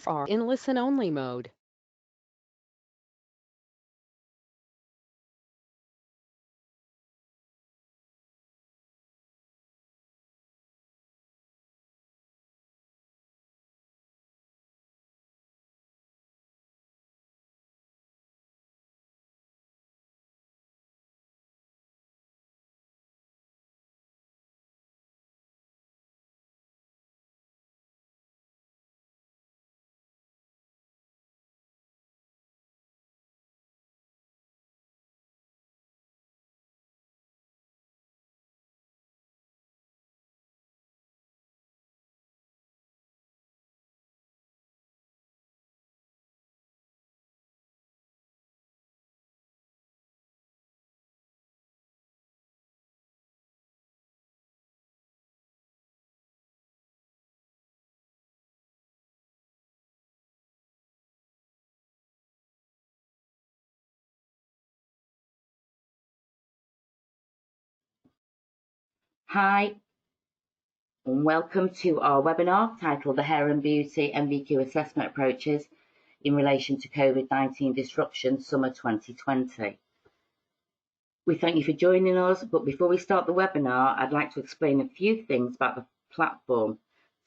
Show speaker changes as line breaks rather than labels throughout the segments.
are in listen-only mode.
Hi, and welcome to our webinar titled The Hair and Beauty NVQ Assessment Approaches in Relation to Covid-19 Disruption Summer 2020. We thank you for joining us, but before we start the webinar, I'd like to explain a few things about the platform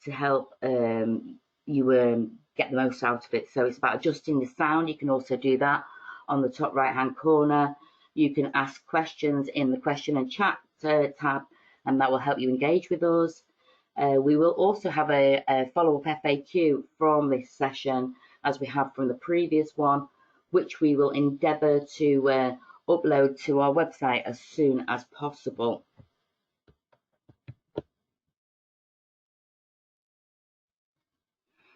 to help you get the most out of it. So it's about adjusting the sound. You can also do that on the top right-hand corner. You can ask questions in the question and chat tab, and that will help you engage with us. We will also have a follow-up FAQ from this session, as we have from the previous one, which we will endeavour to upload to our website as soon as possible.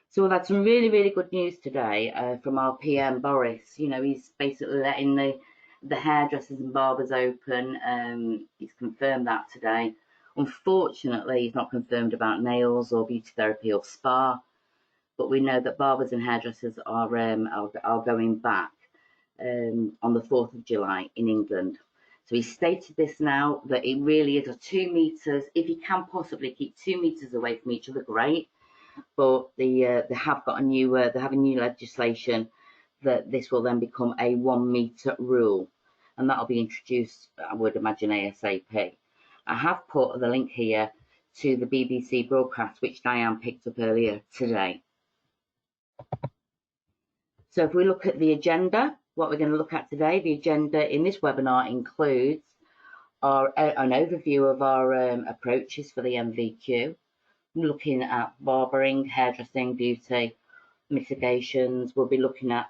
So we've had some really good news today from our PM, Boris. You know, he's basically letting the hairdressers and barbers open. He's confirmed that today. Unfortunately, he's not confirmed about nails or beauty therapy or spa, but we know that barbers and hairdressers are going back on the 4th of July in England. So he stated this now, that it really is a 2 meters. If you can possibly keep 2 meters away from each other, great. But they have got a new legislation that this will then become a 1 meter rule, and that'll be introduced, I would imagine, ASAP. I have put the link here to the BBC broadcast, which Diane picked up earlier today. So if we look at the agenda, what we're going to look at today, the agenda in this webinar includes an overview of our approaches for the NVQ, looking at barbering, hairdressing, beauty, mitigations. We'll be looking at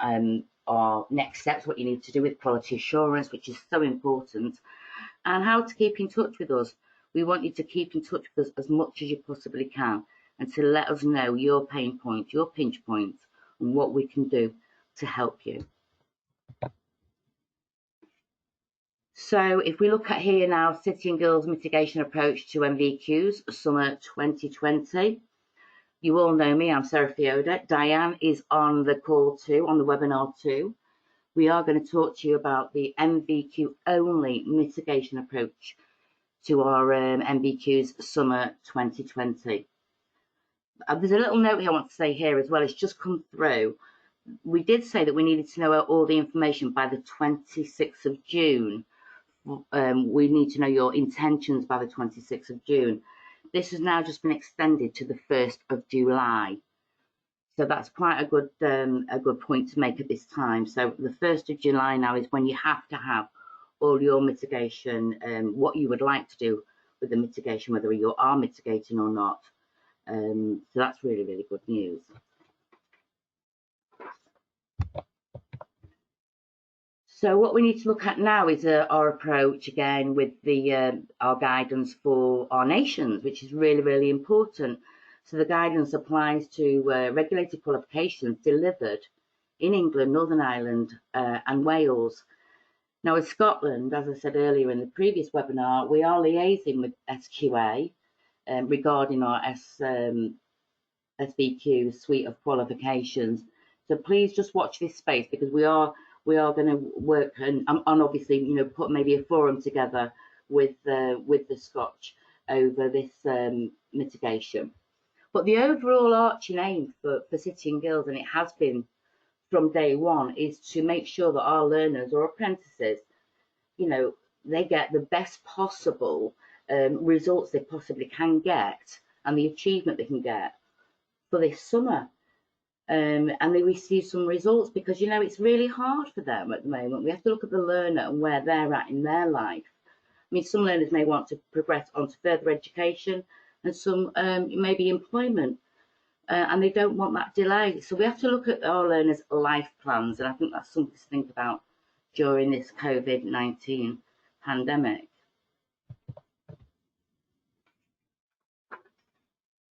our next steps, what you need to do with quality assurance, which is so important, and how to keep in touch with us. We want you to keep in touch with us as much as you possibly can, and to let us know your pain points, your pinch points, and what we can do to help you. So if we look at here now, City and Guilds mitigation approach to NVQs, summer 2020. You all know me, I'm Sarah Fioda. Diane is on the call too, on the webinar too. We are going to talk to you about the NVQ only mitigation approach to our NVQs summer 2020. There's a little note here I want to say here as well. It's just come through. We did say that we needed to know all the information by the 26th of June. We need to know your intentions by the 26th of June. This has now just been extended to the 1st of July. So that's quite a good point to make at this time. So the 1st of July now is when you have to have all your mitigation, what you would like to do with the mitigation, whether you are mitigating or not. So that's really good news. So what we need to look at now is our approach again with our guidance for our nations, which is really important. So the guidance applies to regulated qualifications delivered in England, Northern Ireland and Wales. Now with Scotland, as I said earlier in the previous webinar, we are liaising with SQA regarding our SVQ suite of qualifications. So please just watch this space, because we are going to work and obviously, you know, put maybe a forum together with the Scotch over this mitigation. But the overall arching aim for City and Guilds, and it has been from day one, is to make sure that our learners or apprentices, you know, they get the best possible results they possibly can get and the achievement they can get for this summer. And they receive some results, because, you know, it's really hard for them at the moment. We have to look at the learner and where they're at in their life. I mean, some learners may want to progress on to further education, and some maybe employment, and they don't want that delay. So we have to look at our learners' life plans, and I think that's something to think about during this COVID-19 pandemic.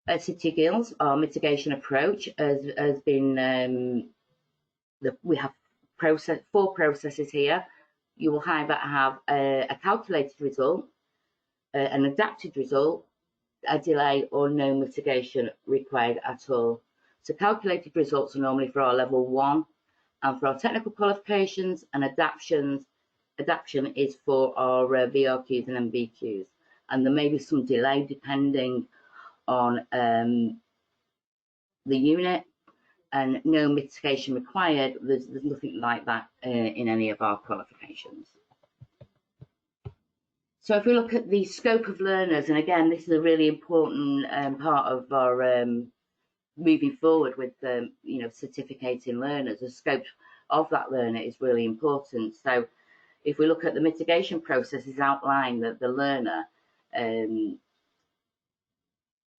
At City Guilds, our mitigation approach has been, we have four processes here. You will either have a calculated result, an adapted result, a delay, or no mitigation required at all. So calculated results are normally for our level 1, and for our technical qualifications and adaptation is for our VRQs and NVQs. And there may be some delay depending on the unit, and no mitigation required. There's nothing like that in any of our qualifications. So if we look at the scope of learners, and again, this is a really important part of our moving forward with you know, certificating learners. The scope of that learner is really important. So if we look at the mitigation processes outlined, that the learner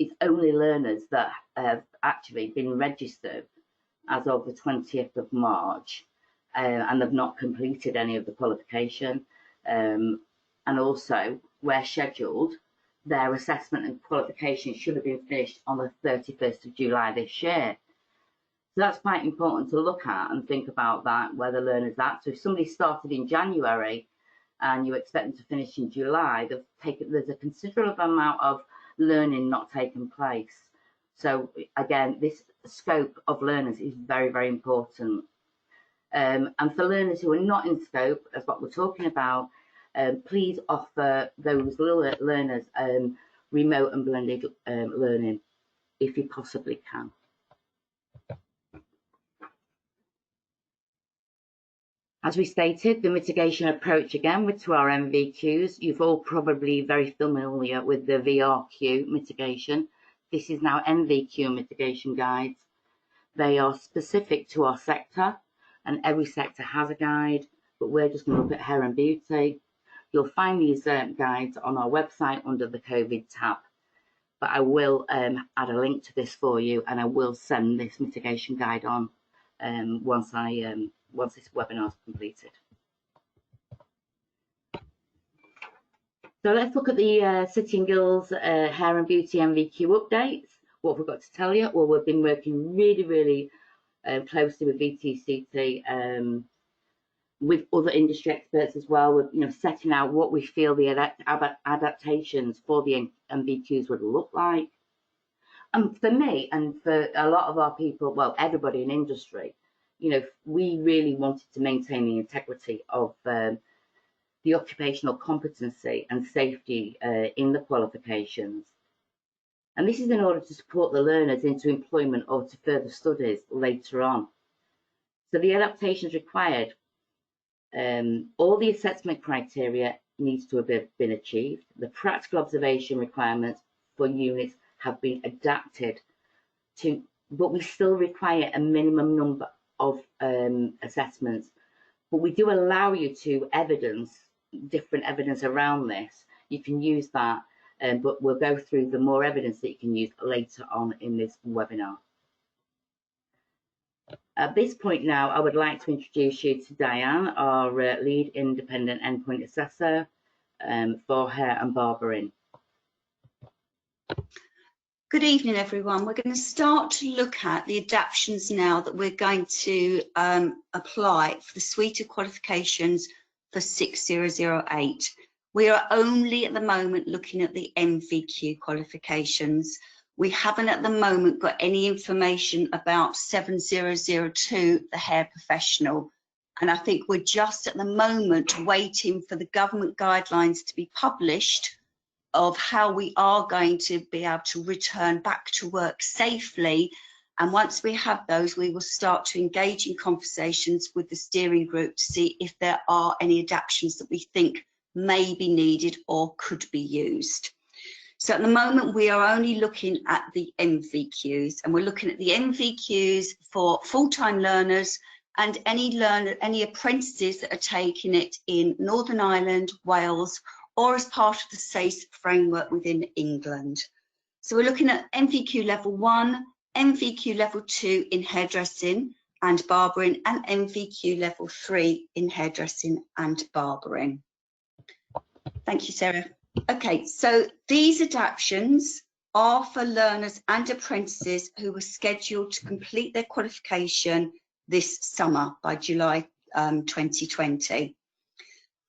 it's only learners that have actually been registered as of the 20th of March and have not completed any of the qualification. And also, where scheduled, their assessment and qualification should have been finished on the 31st of July this year. So that's quite important to look at and think about that, where the learner's at. So if somebody started in January and you expect them to finish in July, there's a considerable amount of learning not taken place. So again, this scope of learners is very, very important. And for learners who are not in scope, as what we're talking about, please offer those learners remote and blended learning if you possibly can. As we stated, the mitigation approach again to our NVQs, you've all probably very familiar with the VRQ mitigation. This is now NVQ mitigation guides. They are specific to our sector, and every sector has a guide, but we're just going to look at hair and beauty. You'll find these guides on our website under the COVID tab, but I will add a link to this for you, and I will send this mitigation guide on once this webinar is completed. So let's look at the City and Guilds Hair and Beauty NVQ updates. What have we got to tell you? Well, we've been working really, really closely with VTCT, with other industry experts as well. We're setting out what we feel the adaptations for the NVQs would look like. And for me, and for a lot of our people, well, everybody in industry, we really wanted to maintain the integrity of the occupational competency and safety in the qualifications. And this is in order to support the learners into employment or to further studies later on. So the adaptations required, all the assessment criteria needs to have been achieved. The practical observation requirements for units have been adapted to, but we still require a minimum number of assessments. But we do allow you to evidence, different evidence around this. You can use that, but we'll go through the more evidence that you can use later on in this webinar. At this point now, I would like to introduce you to Diane, our lead independent endpoint assessor for hair and barbering.
Good evening, everyone. We're going to start to look at the adaptations now that we're going to apply for the suite of qualifications for 6008. We are only at the moment looking at the NVQ qualifications. We haven't at the moment got any information about 7002, the hair professional. And I think we're just at the moment waiting for the government guidelines to be published of how we are going to be able to return back to work safely. And once we have those, we will start to engage in conversations with the steering group to see if there are any adaptations that we think may be needed or could be used. So at the moment, we are only looking at the NVQs, and we're looking at the NVQs for full-time learners and any apprentices that are taking it in Northern Ireland, Wales, or as part of the SACE framework within England. So we're looking at NVQ level 1, NVQ level 2 in hairdressing and barbering, and NVQ level 3 in hairdressing and barbering. Thank you, Sarah. Okay, so these adaptations are for learners and apprentices who were scheduled to complete their qualification this summer by July 2020.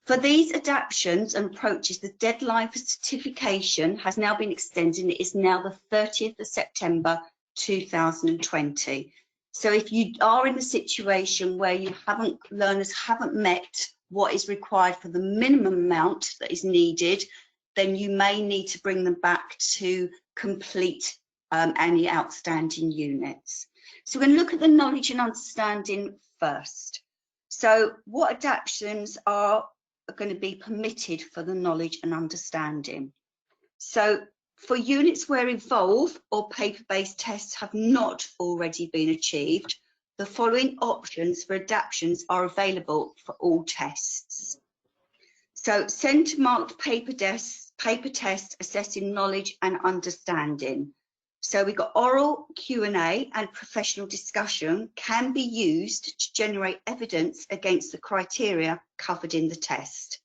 For these adaptations and approaches, the deadline for certification has now been extended. It is now the 30th of September 2020. So if you are in the situation where learners haven't met what is required for the minimum amount that is needed, then you may need to bring them back to complete any outstanding units. So we're going to look at the knowledge and understanding first. So what adaptations are going to be permitted for the knowledge and understanding? So for units where evolve or paper-based tests have not already been achieved, the following options for adaptations are available for all tests. So centre-marked paper tests assessing knowledge and understanding. So we've got oral Q&A and professional discussion can be used to generate evidence against the criteria covered in the test.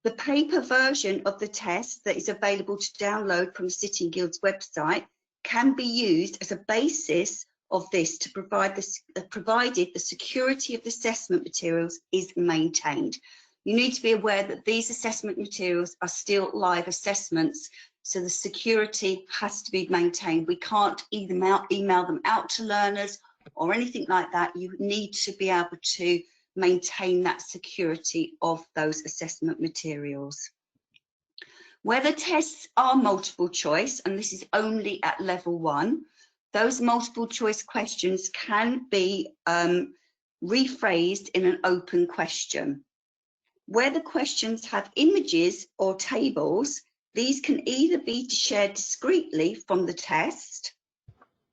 The paper version of the test that is available to download from the Sitting Guild's website can be used as a basis of this to provide provided the security of the assessment materials is maintained. You need to be aware that these assessment materials are still live assessments, so the security has to be maintained. We can't either email them out to learners or anything like that. You need to be able to maintain that security of those assessment materials. Where the tests are multiple choice, and this is only at level 1, those multiple choice questions can be rephrased in an open question. Where the questions have images or tables, these can either be shared discreetly from the test,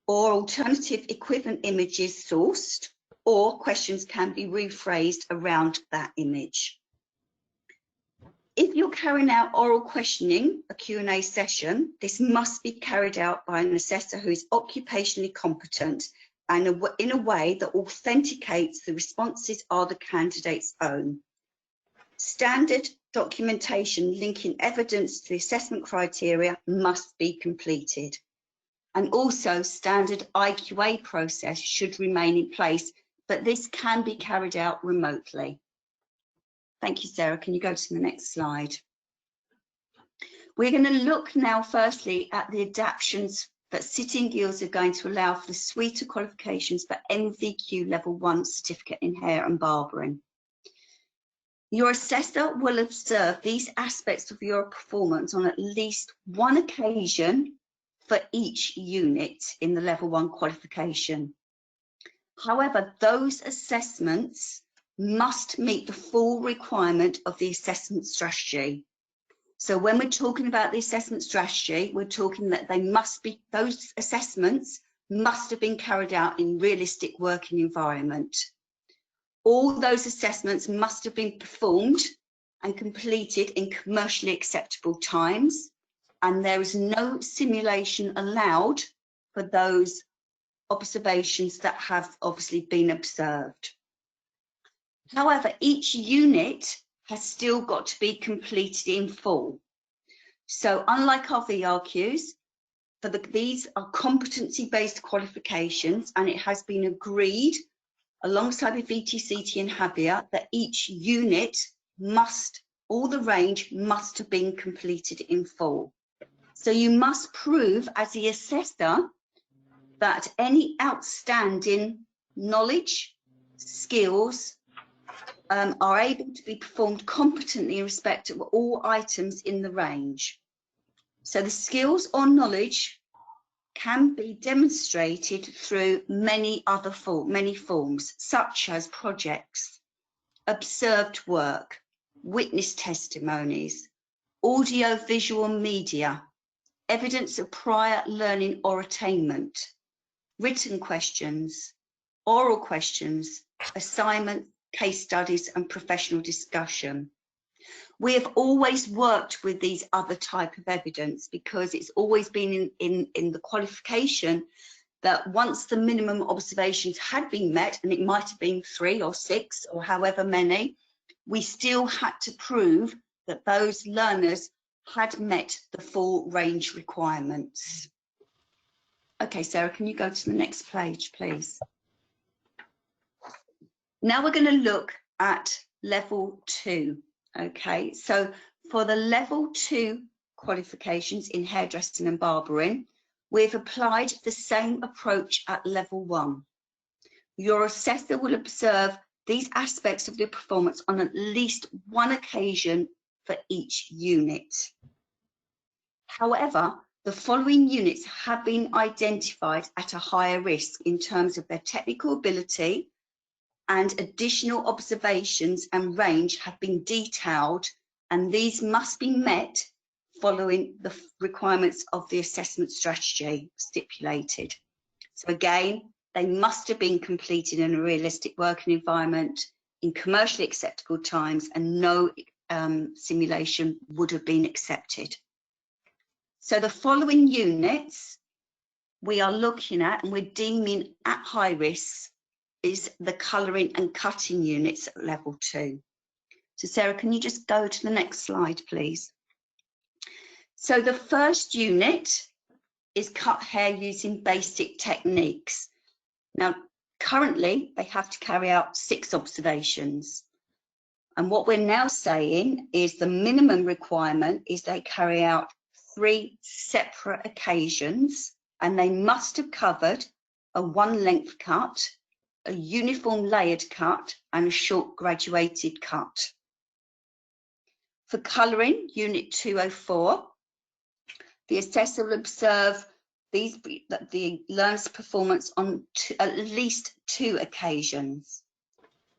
or alternative equivalent images sourced, or questions can be rephrased around that image. If you're carrying out oral questioning, a Q&A session, this must be carried out by an assessor who is occupationally competent and in a way that authenticates the responses are the candidate's own. Standard documentation linking evidence to the assessment criteria must be completed. And also standard IQA process should remain in place, but this can be carried out remotely. Thank you, Sarah. Can you go to the next slide? We're going to look now firstly at the adaptations that Sitting Guilds are going to allow for the suite of qualifications for NVQ level 1 certificate in hair and barbering. Your assessor will observe these aspects of your performance on at least one occasion for each unit in the level 1 qualification. However, those assessments must meet the full requirement of the assessment strategy. So when we're talking about the assessment strategy, we're talking that those assessments must have been carried out in realistic working environment. All those assessments must have been performed and completed in commercially acceptable times, and there is no simulation allowed for those observations that have obviously been observed. However, each unit has still got to be completed in full. So unlike our VRQs, these are competency-based qualifications, and it has been agreed alongside with VTCT and Habia that each unit all the range must have been completed in full. So you must prove as the assessor that any outstanding knowledge, skills are able to be performed competently in respect of all items in the range. So the skills or knowledge can be demonstrated through many forms, such as projects, observed work, witness testimonies, audio visual media, evidence of prior learning or attainment, written questions, oral questions, assignments, case studies and professional discussion. We have always worked with these other type of evidence because it's always been in the qualification that once the minimum observations had been met, and it might have been 3 or 6 or however many, we still had to prove that those learners had met the full range requirements. Okay, Sarah, can you go to the next page, please? Now we're going to look at level 2. Okay, so for the level 2 qualifications in hairdressing and barbering, we've applied the same approach at level 1. Your assessor will observe these aspects of the performance on at least one occasion for each unit. However, the following units have been identified at a higher risk in terms of their technical ability, and additional observations and range have been detailed, and these must be met following the requirements of the assessment strategy stipulated. So again, they must have been completed in a realistic working environment in commercially acceptable times, and no simulation would have been accepted. So the following units we are looking at and we're deeming at high risk is the colouring and cutting units at level 2. So Sarah, can you just go to the next slide, please? So the first unit is cut hair using basic techniques. Now, currently, they have to carry out 6 observations. And what we're now saying is the minimum requirement is they carry out 3 separate occasions, and they must have covered a 1-length cut, a uniform layered cut, and a short graduated cut. For colouring, Unit 204, the assessor will observe the learner's performance on at least 2 occasions.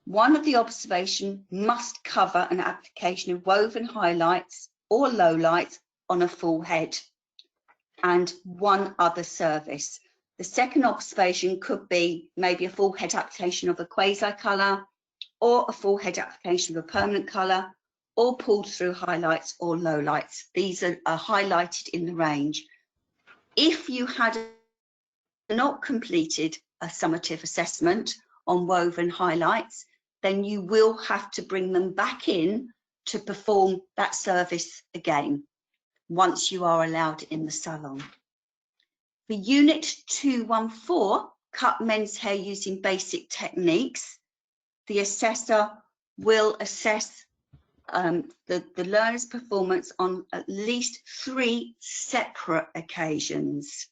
One of the observations must cover an application of woven highlights or lowlights on a full head, and one other service. The second observation could be maybe a full head application of a quasi colour, or a full head application of a permanent colour, or pulled through highlights or lowlights. These are highlighted in the range. If you had not completed a summative assessment on woven highlights, then you will have to bring them back in to perform that service again once you are allowed in the salon. For Unit 214, cut men's hair using basic techniques, the assessor will assess the learner's performance on at least 3 separate occasions.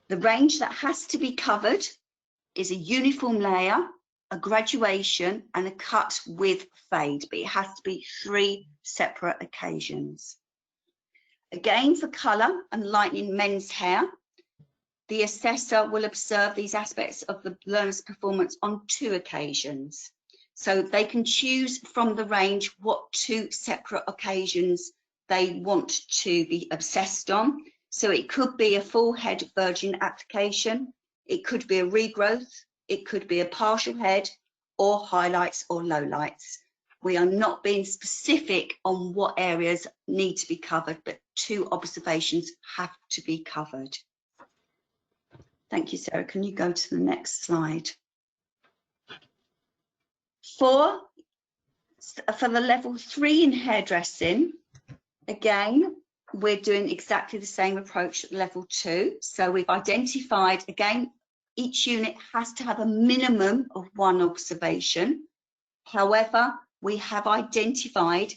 The range that has to be covered is a uniform layer, a graduation, and a cut with fade, but it has to be 3 separate occasions. Again, for colour and lightening men's hair, the assessor will observe these aspects of the learner's performance on 2 occasions. So they can choose from the range what 2 separate occasions they want to be assessed on. So it could be a full head virgin application, it could be a regrowth, it could be a partial head, or highlights or lowlights. We are not being specific on what areas need to be covered, but 2 observations have to be covered. Thank you, Sarah. Can you go to the next slide? For the level 3 in hairdressing, again, we're doing exactly the same approach at level 2. So we've identified, again, each unit has to have a minimum of 1 observation. However, we have identified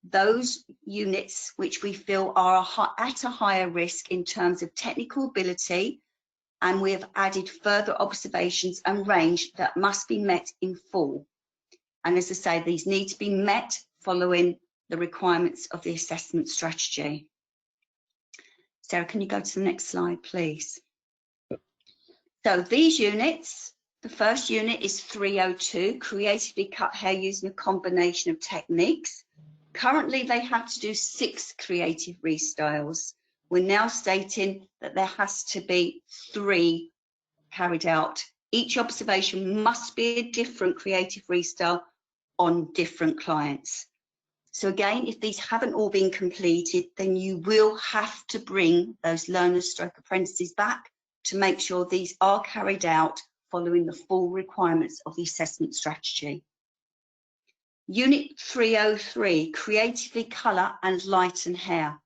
those units which we feel are at a higher risk in terms of technical ability, and we have added further observations and range that must be met in full. And as I say, these need to be met following the requirements of the assessment strategy. Sarah, can you go to the next slide, please? So these units, the first unit is 302, creatively cut hair using a combination of techniques. Currently, they have to do 6 creative restyles. We're now stating that there has to be 3 carried out. Each observation must be a different creative restyle on different clients. So again, if these haven't all been completed, then you will have to bring those learners stroke apprentices back to make sure these are carried out following the full requirements of the assessment strategy. Unit 303, creatively colour and lighten hair.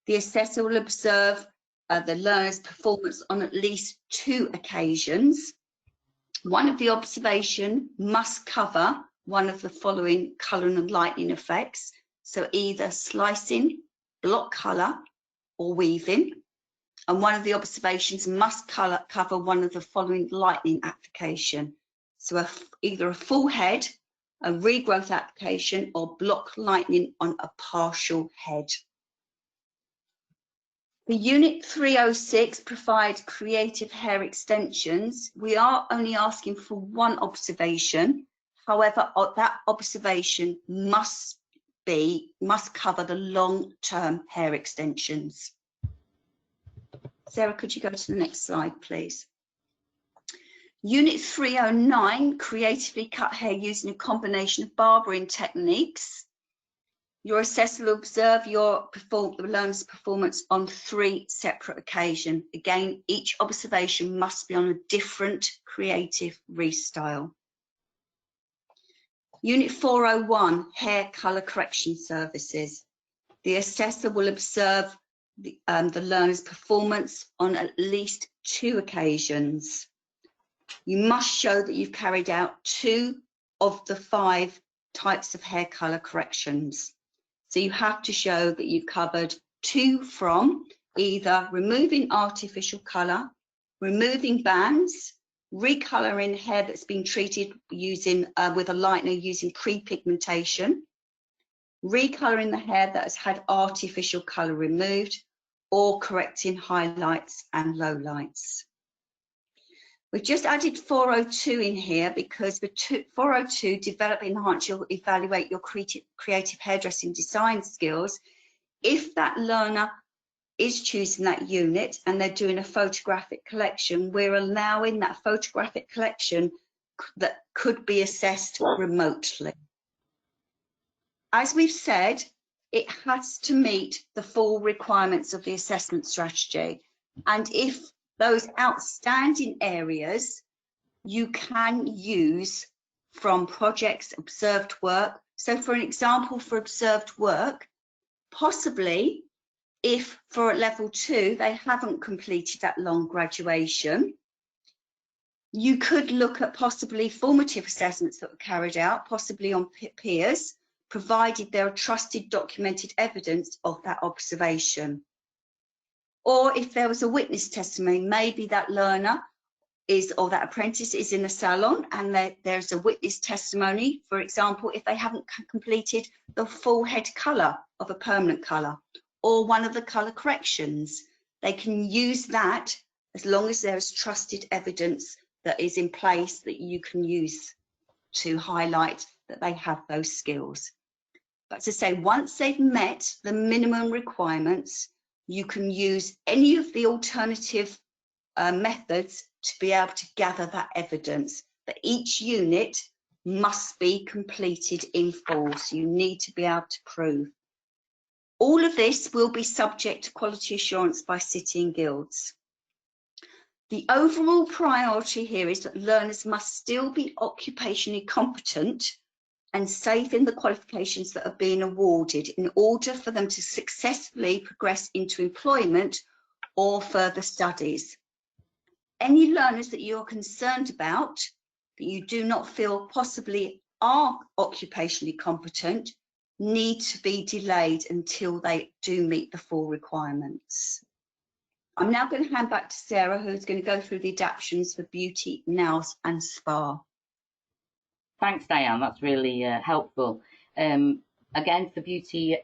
The assessor will observe the learner's performance on at least 2 occasions. One of the observation must cover one of the following colour and lightening effects. So either slicing, block colour or weaving. And one of the observations must cover one of the following lightening application. So either a full head, a regrowth application, or block lightening on a partial head. The Unit 306 provides creative hair extensions. We are only asking for 1 observation. However, that observation must cover the long-term hair extensions. Sarah, could you go to the next slide, please? Unit 309, creatively cut hair using a combination of barbering techniques. Your assessor will observe the learner's performance on 3 separate occasions. Again, each observation must be on a different creative restyle. Unit 401, hair colour correction services. The assessor will observe the learner's performance on at least 2 occasions. You must show that you've carried out 2 of the 5 types of hair colour corrections. So you have to show that you've covered 2 from either removing artificial colour, removing bands, recolouring hair that's been treated using with a lightener using pre-pigmentation, recolouring the hair that has had artificial colour removed, or correcting highlights and lowlights. We've just added 402 in here because the 402, develop, enhance, you'll evaluate your creative hairdressing design skills. If that learner is choosing that unit and they're doing a photographic collection, we're allowing that photographic collection that could be assessed remotely. As we've said, it has to meet the full requirements of the assessment strategy. And if those outstanding areas you can use from projects, observed work. So for an example, for observed work, possibly if for level 2 they haven't completed that long graduation, you could look at possibly formative assessments that were carried out, possibly on peers, provided there are trusted documented evidence of that observation. Or if there was a witness testimony, maybe that learner or that apprentice is in a salon and there's a witness testimony, for example, if they haven't completed the full head colour of a permanent colour or one of the colour corrections. They can use that as long as there is trusted evidence that is in place that you can use to highlight that they have those skills. But to say, once they've met the minimum requirements, you can use any of the alternative methods to be able to gather that evidence. But each unit must be completed in full, so you need to be able to prove. All of this will be subject to quality assurance by City and Guilds. The overall priority here is that learners must still be occupationally competent and safe in the qualifications that are being awarded in order for them to successfully progress into employment or further studies. Any learners that you're concerned about, that you do not feel possibly are occupationally competent, need to be delayed until they do meet the full requirements. I'm now going to hand back to Sarah, who's going to go through the adaptations for beauty, nails and spa.
Thanks, Diane. That's really helpful. And Again, for beauty,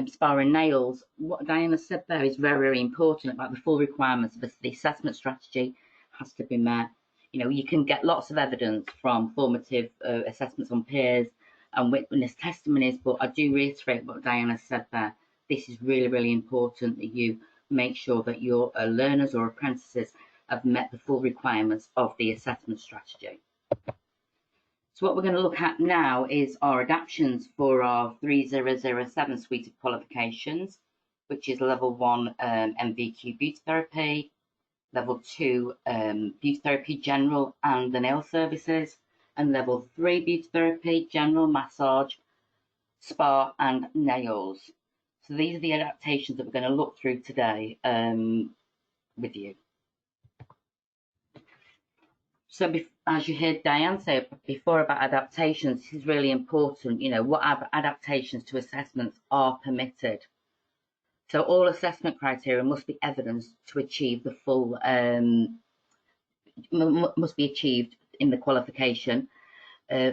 spa and nails, what Diana said there is very, very important about the full requirements of the assessment strategy has to be met. You know, you can get lots of evidence from formative assessments on peers and witness testimonies, but I do reiterate what Diana said there. This is really, really important that you make sure that your learners or apprentices have met the full requirements of the assessment strategy. So what we're going to look at now is our adaptations for our 3007 suite of qualifications, which is level 1 NVQ Beauty Therapy, level 2 Beauty Therapy General and the Nail Services, and level 3 Beauty Therapy General Massage, Spa and Nails. So these are the adaptations that we're going to look through today with you. So as you heard Diane say before about adaptations, this is really important. You know, what adaptations to assessments are permitted. So all assessment criteria must be evidenced to achieve the full, must be achieved in the qualification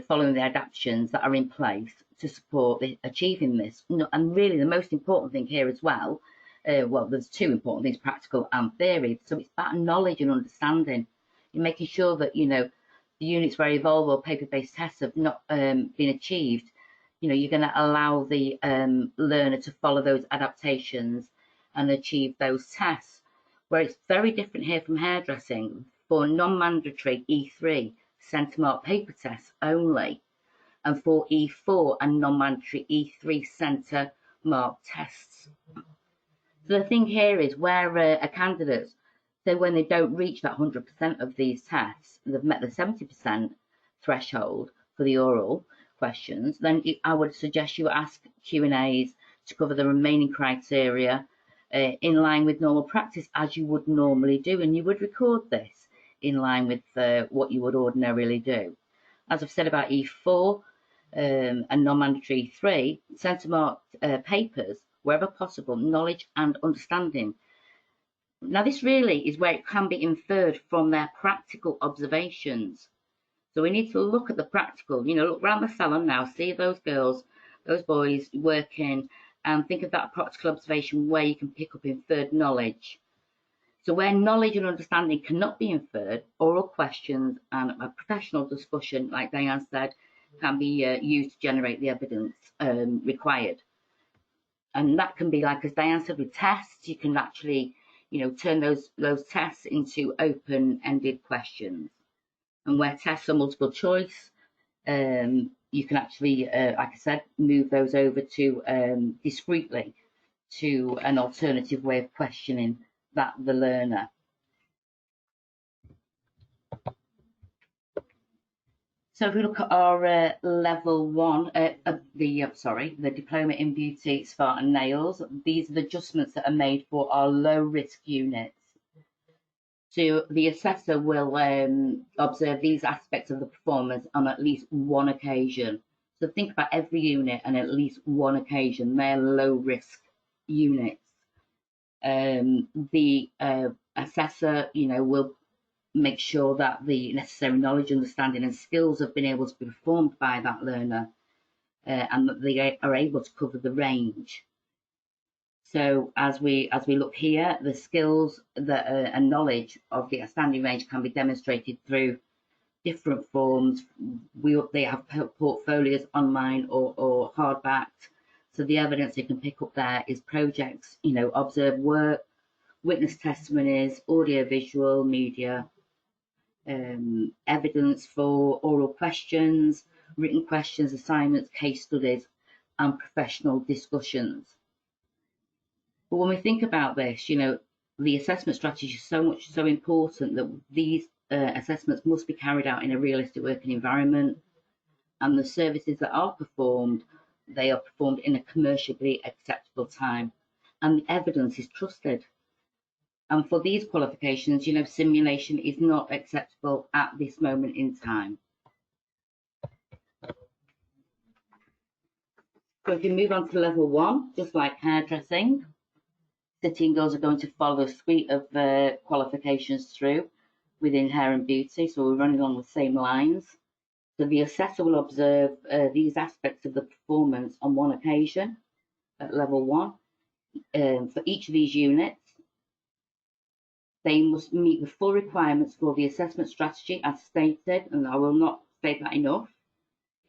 following the adaptations that are in place to support achieving this. And really the most important thing here as well, well, there's two important things, practical and theory. So it's about knowledge and understanding. You're making sure that, you know, the units where evolve or paper-based tests have not been achieved. You know, you're going to allow the learner to follow those adaptations and achieve those tests. Where it's very different here from hairdressing, for non-mandatory E3 centre mark paper tests only, and for E4 and non-mandatory E3 centre mark tests. So the thing here is where a candidate, so when they don't reach that 100% of these tests, they've met the 70% threshold for the oral questions, then I would suggest you ask Q&As to cover the remaining criteria in line with normal practice, as you would normally do, and you would record this in line with what you would ordinarily do. As I've said about E4 and non-mandatory E3, centre marked papers, wherever possible, knowledge and understanding. Now, this really is where it can be inferred from their practical observations. So we need to look at the practical, you know, look around the salon now, see those girls, those boys working, and think of that practical observation where you can pick up inferred knowledge. So where knowledge and understanding cannot be inferred, oral questions and a professional discussion, like Diane said, can be used to generate the evidence required. And that can be, like as Diane said, with tests, you can actually, you know, turn those tests into open-ended questions. And where tests are multiple choice, you can actually, like I said, move those over to discreetly to an alternative way of questioning the learner. So if we look at our level 1, the diploma in beauty, spa and nails, these are the adjustments that are made for our low risk units. So the assessor will observe these aspects of the performance on at least one occasion. So think about every unit and at least one occasion. They're low risk units. The assessor, you know, will make sure that the necessary knowledge, understanding and skills have been able to be performed by that learner and that they are able to cover the range. So as we look here, the skills and knowledge of the outstanding range can be demonstrated through different forms. They have portfolios online or hardbacked. So the evidence you can pick up there is projects, you know, observed work, witness testimonies, audio visual media, evidence for oral questions, written questions, assignments, case studies, and professional discussions. But when we think about this, you know, the assessment strategy is so important that these assessments must be carried out in a realistic working environment, and the services that are performed, they are performed in a commercially acceptable time, and the evidence is trusted. And for these qualifications, you know, simulation is not acceptable at this moment in time. So if you move on to level 1, just like hairdressing, City and Girls are going to follow a suite of qualifications through within hair and beauty. So we're running along the same lines. So the assessor will observe these aspects of the performance on one occasion at level 1. For each of these units, they must meet the full requirements for the assessment strategy as stated, and I will not state that enough.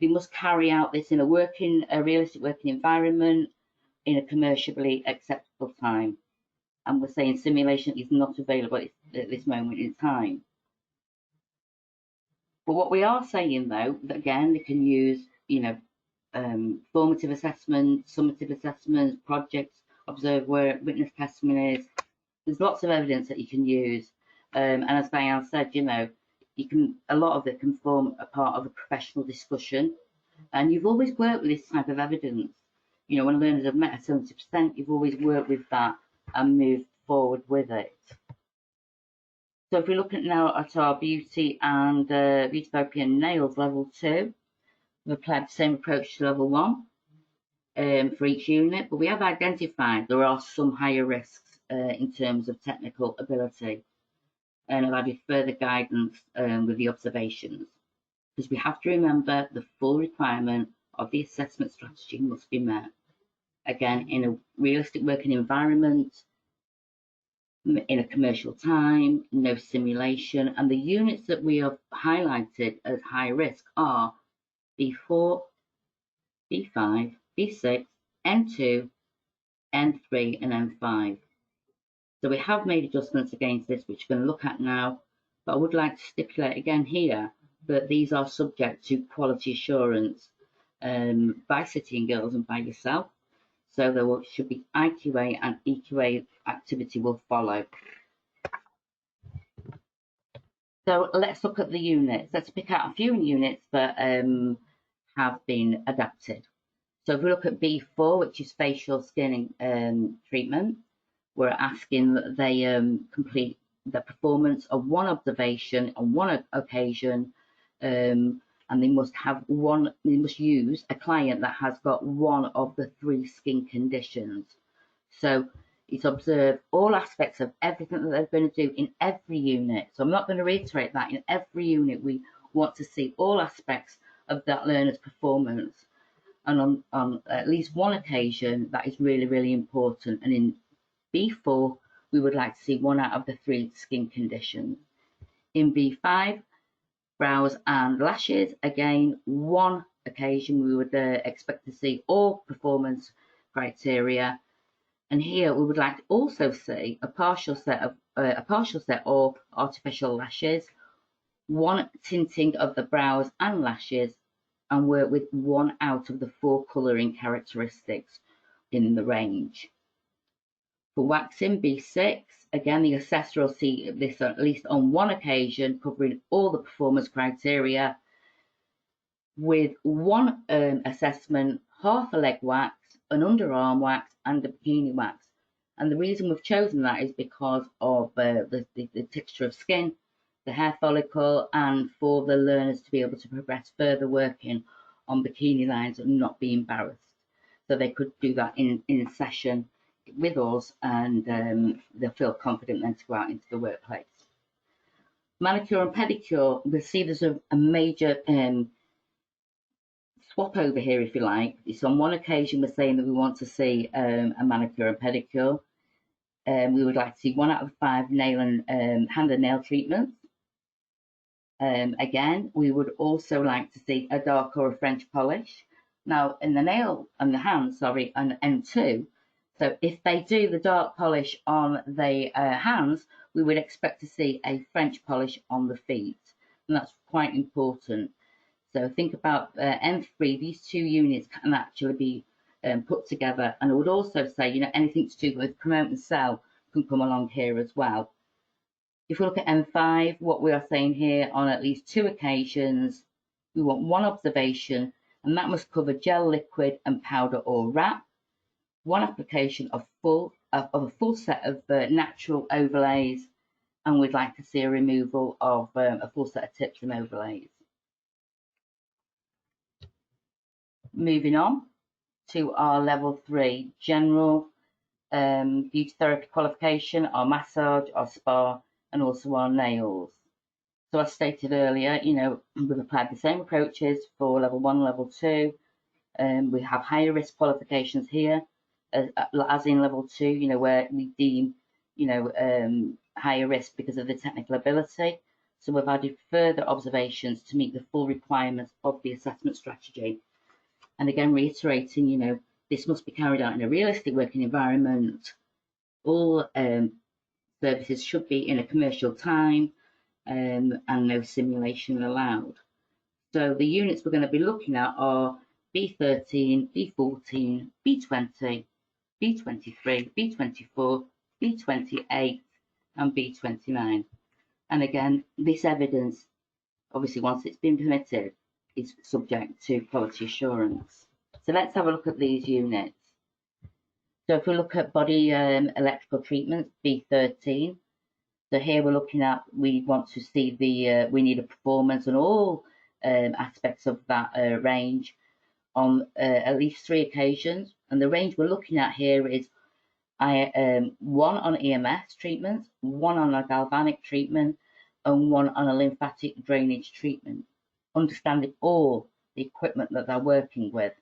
They must carry out this in a realistic working environment in a commercially acceptable time. And we're saying simulation is not available at this moment in time. But what we are saying, though, that again, they can use, formative assessments, summative assessments, projects, observed work, witness testimonies. There's lots of evidence that you can use. And as Diane said, a lot of it can form a part of a professional discussion. And you've always worked with this type of evidence. When learners have met at 70%, you've always worked with that and moved forward with it. So if we look now at our beauty and beauty therapy and nails level 2, we've applied the same approach to level 1 for each unit, but we have identified there are some higher risks in terms of technical ability, and I've added further guidance with the observations, because we have to remember the full requirement of the assessment strategy must be met. Again, in a realistic working environment, in a commercial time, no simulation, and the units that we have highlighted as high risk are B4, B5, B6, N2, N3, and N5. So we have made adjustments against this, which we're going to look at now, but I would like to stipulate again here that these are subject to quality assurance by City and Guilds and by yourself. So there should be IQA and EQA activity will follow. So let's look at the units. Let's pick out a few units that have been adapted. So if we look at B4, which is facial skin treatment, we're asking that they complete the performance of one observation on one occasion, and they must use a client that has got one of the 3 skin conditions. So it's observe all aspects of everything that they're going to do in every unit. So I'm not going to reiterate that. In every unit, we want to see all aspects of that learner's performance. And on at least one occasion, that is really, really important. And in B4, we would like to see 1 out of the 3 skin conditions. In B5, brows and lashes, again, 1 occasion we would expect to see all performance criteria. And here we would like to also see a partial set or artificial lashes, 1 tinting of the brows and lashes, and work with 1 out of the 4 colouring characteristics in the range. For waxing B6, again, the assessor will see this at least on 1 occasion, covering all the performance criteria, with 1 assessment, half a leg wax, an underarm wax, and a bikini wax. And the reason we've chosen that is because of the texture of skin, the hair follicle, and for the learners to be able to progress further working on bikini lines and not be embarrassed. So they could do that in a session with us, and they'll feel confident then to go out into the workplace. Manicure and pedicure, we'll see there's a major swap over here, if you like. It's on 1 occasion we're saying that we want to see a manicure and pedicure. We would like to see 1 out of 5 nail and hand and nail treatments. Again, we would also like to see a dark or a French polish. Now, in the nail and the hand, sorry, and N2, so if they do the dark polish on the hands, we would expect to see a French polish on the feet, and that's quite important. So think about N3, these 2 units can actually be put together, and I would also say, anything to do with promote and sell can come along here as well. If we look at N5, what we are saying here, on at least 2 occasions, we want 1 observation, and that must cover gel, liquid, and powder or wrap. 1 application of a full set of natural overlays, and we'd like to see a removal of a full set of tips and overlays. Moving on to our level 3 general beauty therapy qualification, our massage, our spa, and also our nails. So as stated earlier, we've applied the same approaches for level 1, level 2. We have higher risk qualifications here, as in level 2, where we deem, higher risk because of the technical ability. So we've added further observations to meet the full requirements of the assessment strategy. And again, reiterating, this must be carried out in a realistic working environment. All services should be in a commercial time, and no simulation allowed. So the units we're going to be looking at are B13, B14, B20, B23, B24, B28 and B29. And again, this evidence, obviously once it's been permitted, is subject to quality assurance. So let's have a look at these units. So if we look at body electrical treatments, B13, so here we're looking at, we want to see we need a performance on all aspects of that range on at least 3 occasions. And the range we're looking at here is 1 on EMS treatment, 1 on a galvanic treatment, and 1 on a lymphatic drainage treatment, understanding all the equipment that they're working with.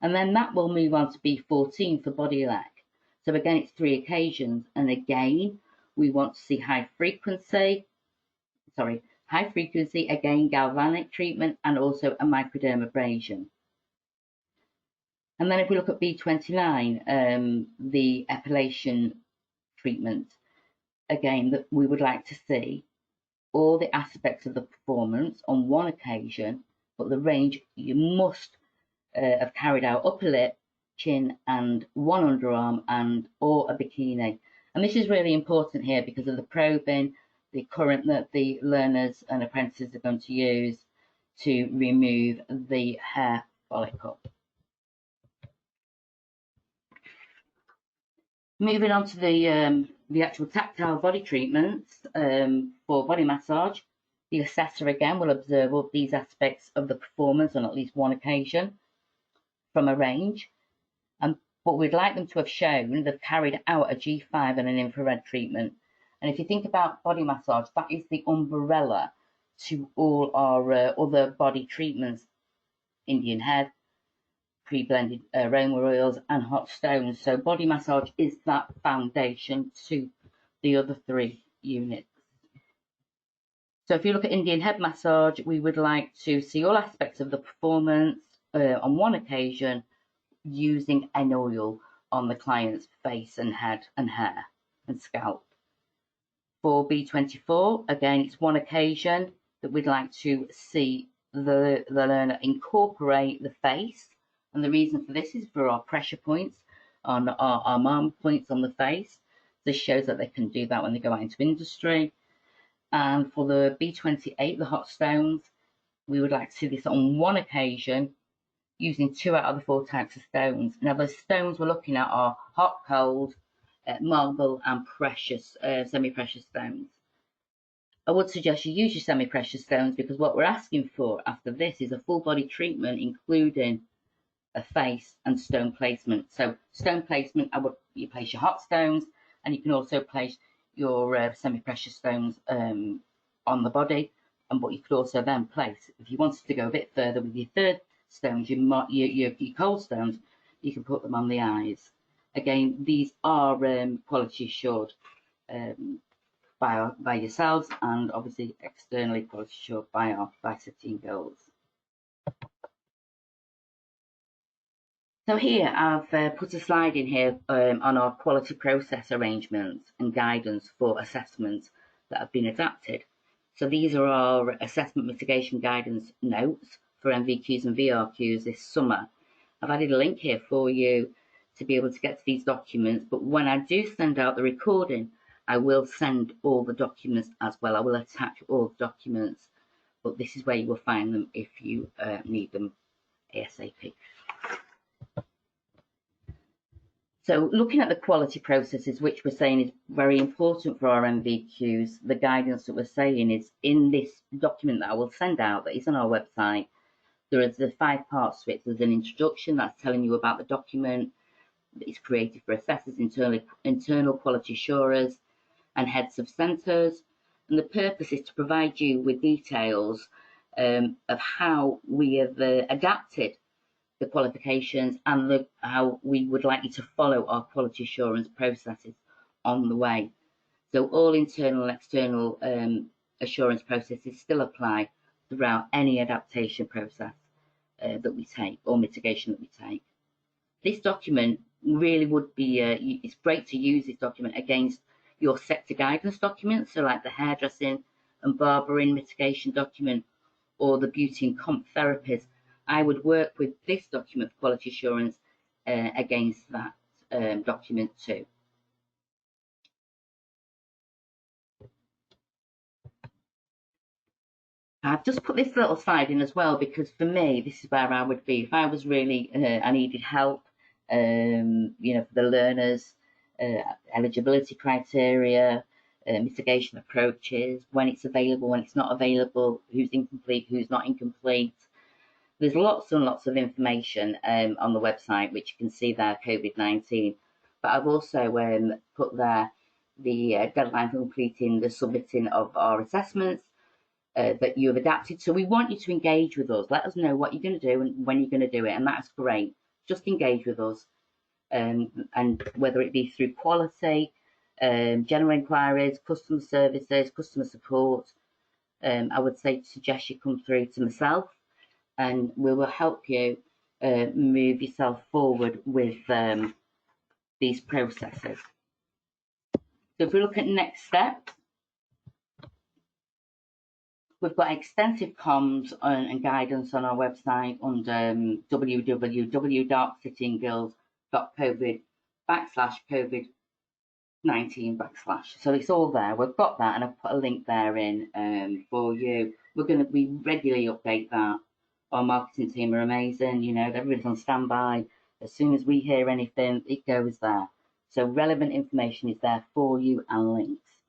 And then that will move on to B14 for body elec. So again, it's 3 occasions, and again, we want to see high frequency, again, galvanic treatment, and also a microdermabrasion. And then if we look at B29, the epilation treatment, again, that we would like to see all the aspects of the performance on 1 occasion, but the range you must have carried out upper lip, chin, and 1 underarm, and or a bikini. And this is really important here because of the probing, the current that the learners and apprentices are going to use to remove the hair follicle. Moving on to the actual tactile body treatments for body massage, the assessor again will observe all these aspects of the performance on at least 1 occasion from a range. But we'd like them to have shown they've carried out a G5 and an infrared treatment. And if you think about body massage, that is the umbrella to all our other body treatments: Indian head, pre-blended aroma oils, and hot stones. So body massage is that foundation to the other 3 units. So if you look at Indian head massage, we would like to see all aspects of the performance on 1 occasion, using an oil on the client's face and head and hair and scalp. For B24, again, it's 1 occasion that we'd like to see the learner incorporate the face. And the reason for this is for our pressure points on our arm points on the face. This shows that they can do that when they go out into industry. And for the B28, the hot stones, we would like to see this on 1 occasion, using 2 out of the 4 types of stones. Now, the stones we're looking at are hot, cold, marble, and precious, semi-precious stones. I would suggest you use your semi-precious stones because what we're asking for after this is a full body treatment, including a face and stone placement. So stone placement, you place your hot stones, and you can also place your semi-precious stones on the body. And what you could also then place, if you wanted to go a bit further with your third stones, your cold stones, you can put them on the eyes. Again, these are quality assured by yourselves, and obviously externally quality assured by City and Girls. So here I've put a slide in here on our quality process arrangements and guidance for assessments that have been adapted. So these are our assessment mitigation guidance notes for MVQs and VRQs this summer. I've added a link here for you to be able to get to these documents, but when I do send out the recording, I will send all the documents as well. I will attach all the documents, but this is where you will find them if you need them ASAP. So looking at the quality processes, which we're saying is very important for our MVQs, the guidance that we're saying is in this document that I will send out that is on our website. There is the 5 parts to it. There's an introduction that's telling you about the document that is created for assessors, internal quality assurers, and heads of centres. And the purpose is to provide you with details of how we have adapted the qualifications and how we would like you to follow our quality assurance processes on the way. So all internal and external assurance processes still apply throughout any adaptation process that we take or mitigation that we take. This document really would be, it's great to use this document against your sector guidance documents, so like the hairdressing and barbering mitigation document or the beauty and comp therapies. I would work with this document for quality assurance against that document too. I've just put this little slide in as well because for me, this is where I would be if I was really, I needed help, you know, for the learners, eligibility criteria, mitigation approaches, when it's available, when it's not available, who's incomplete, who's not incomplete. There's lots and lots of information on the website, which you can see there, Covid-19. But I've also put there the deadline for completing the submitting of our assessments that you have adapted. So we want you to engage with us. Let us know what you're going to do and when you're going to do it. And that's great. Just engage with us. And whether it be through quality, general inquiries, customer services, customer support, I would suggest you come through to myself and we will help you move yourself forward with these processes. So if we look at next steps, we've got extensive comms and guidance on our website under www.cityandguilds.covid/COVID-19 /. So it's all there. We've got that, and I've put a link there in for you. We regularly update that. Our marketing team are amazing. You know, everybody's on standby. As soon as we hear anything, it goes there. So relevant information is there for you and links.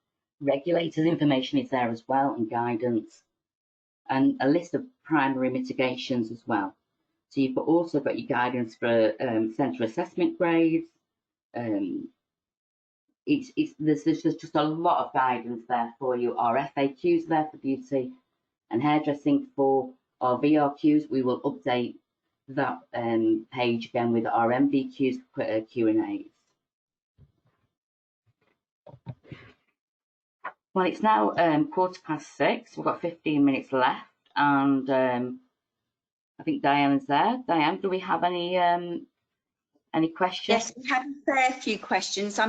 Regulators information is there as well and guidance. And a list of primary mitigations as well. So you've also got your guidance for centre assessment grades. There's just a lot of guidance there for you. Our FAQs there for beauty and hairdressing. For our VRQs, we will update that page again with our NVQs Q&As. Well, it's now 6:15. We've got 15 minutes left, and I think Diane's there. Diane, do we have any questions?
Yes, we have a fair few questions. I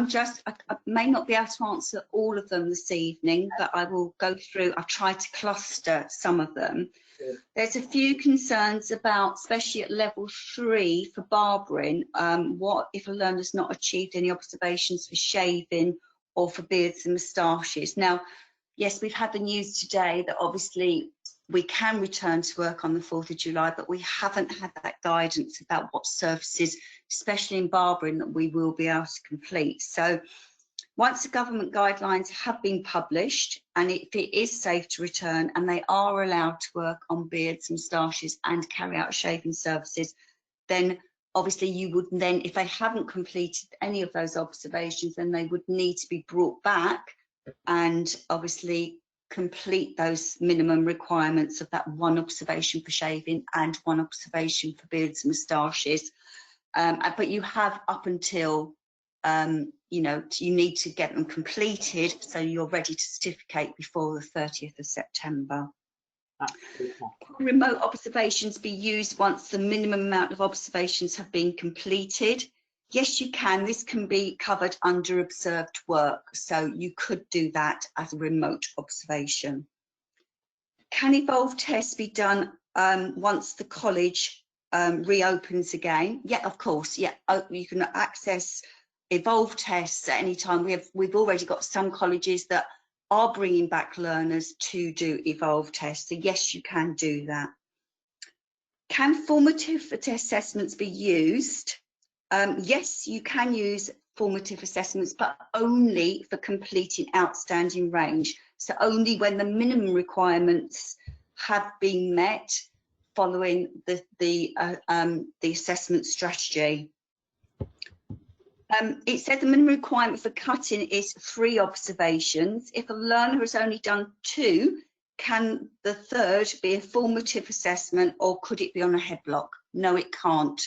may not be able to answer all of them this evening, but I will go through. I've tried to cluster some of them. Sure. There's a few concerns about, especially at level 3 for barbering, what if a learner's not achieved any observations for shaving or for beards and moustaches. Now, yes, we've had the news today that obviously we can return to work on the 4th of July, but we haven't had that guidance about what services, especially in barbering, that we will be able to complete. So once the government guidelines have been published, and if it is safe to return and they are allowed to work on beards, moustaches and carry out shaving services, then obviously you would then, if they haven't completed any of those observations, then they would need to be brought back and obviously complete those minimum requirements of that 1 observation for shaving and 1 observation for beards and moustaches. But you have up until, you know, you need to get them completed so you're ready to certificate before the 30th of September. Can remote observations be used once the minimum amount of observations have been completed? Yes, you can. This can be covered under observed work, so you could do that as a remote observation. Can evolve tests be done once the college reopens again? Yeah, of course. Yeah, you can access evolve tests at any time. We've already got some colleges that are bringing back learners to do evolve tests, so yes, you can do that. Can formative assessments be used? Yes, you can use formative assessments, but only for completing outstanding range. So only when the minimum requirements have been met following the assessment strategy. It said the minimum requirement for cutting is 3 observations. If a learner has only done 2, can the third be a formative assessment, or could it be on a headlock? No, it can't.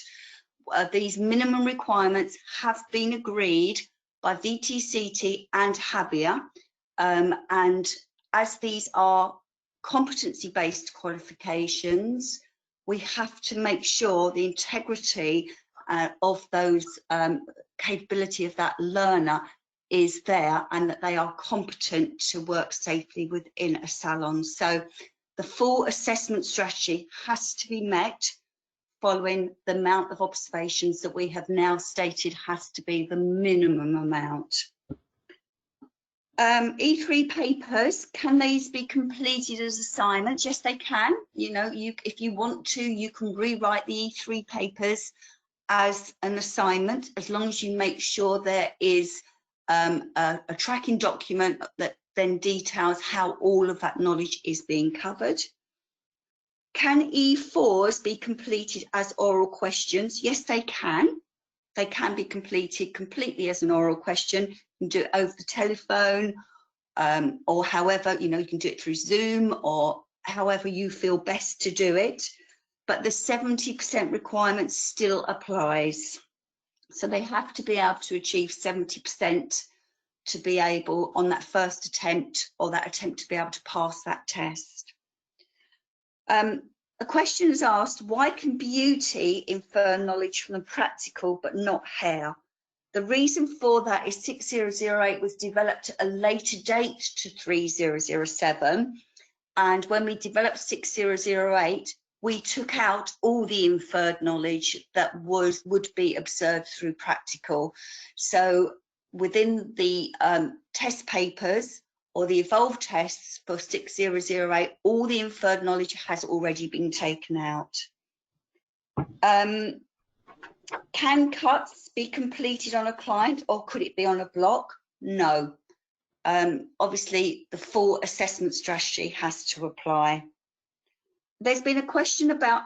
These minimum requirements have been agreed by VTCT and HABIA, and as these are competency-based qualifications, we have to make sure the integrity of those capability of that learner is there, and that they are competent to work safely within a salon. So the full assessment strategy has to be met following the amount of observations that we have now stated has to be the minimum amount. E3 papers, can these be completed as assignments? Yes, they can. You know, if you want to, you can rewrite the E3 papers as an assignment, as long as you make sure there is a tracking document that then details how all of that knowledge is being covered. Can E4s be completed as oral questions? Yes, they can. They can be completed completely as an oral question. You can do it over the telephone, or however, you know, you can do it through Zoom, or however you feel best to do it. But the 70% requirement still applies. So they have to be able to achieve 70% to be able, on that first attempt, or that attempt to be able to pass that test. A question is asked, why can beauty infer knowledge from the practical but not hair? The reason for that is 6008 was developed at a later date to 3007, and when we developed 6008, we took out all the inferred knowledge that would be observed through practical. So within the test papers or the evolved tests for 6008, all the inferred knowledge has already been taken out. Can cuts be completed on a client, or could it be on a block? No. Obviously, the full assessment strategy has to apply. There's been a question about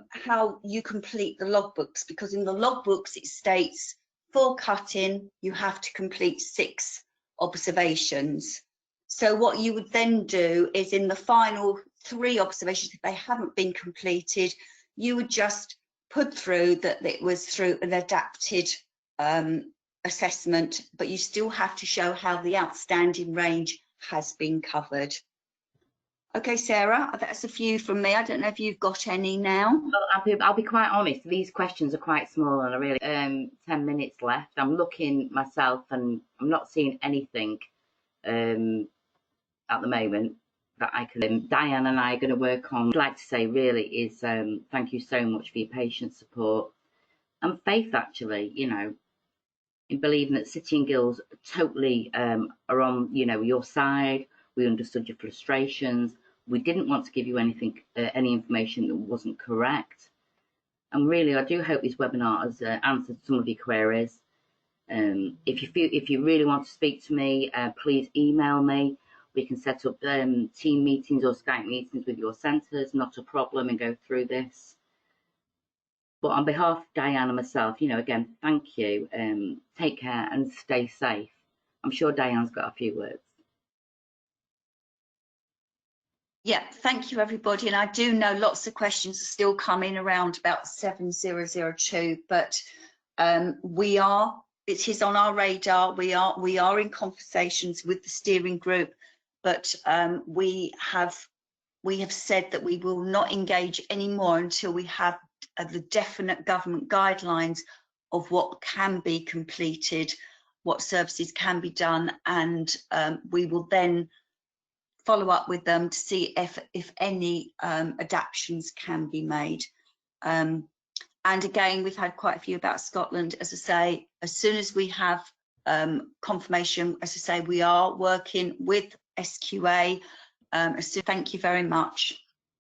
how you complete the logbooks, because in the logbooks it states for cutting you have to complete 6 observations. So what you would then do is, in the final 3 observations, if they haven't been completed, you would just put through that it was through an adapted assessment, but you still have to show how the outstanding range has been covered. Okay, Sarah, that's a few from me. I don't know if you've got any now.
Well, I'll be quite honest, these questions are quite small, and I really 10 minutes left. I'm looking myself and I'm not seeing anything at the moment that I can. Diane and I are going to work on. What I'd like to say really is thank you so much for your patient support and faith, actually, you know, in believing that City and Guilds totally are on, you know, your side. We understood your frustrations. We didn't want to give you anything, any information that wasn't correct. And really, I do hope this webinar has answered some of your queries. If you really want to speak to me, please email me. We can set up team meetings or Skype meetings with your centres, not a problem, and go through this. But on behalf of Diane and myself, you know, again, thank you. Take care and stay safe. I'm sure Diane's got a few words.
Yeah, thank you, everybody. And I do know lots of questions are still coming around about 7002, but it is on our radar. We are in conversations with the steering group, but we have said that we will not engage anymore until we have the definite government guidelines of what can be completed, what services can be done, and we will then follow up with them to see if any adaptations can be made. And again, we've had quite a few about Scotland. As I say, as soon as we have confirmation, as I say, we are working with SQA. Thank you very much.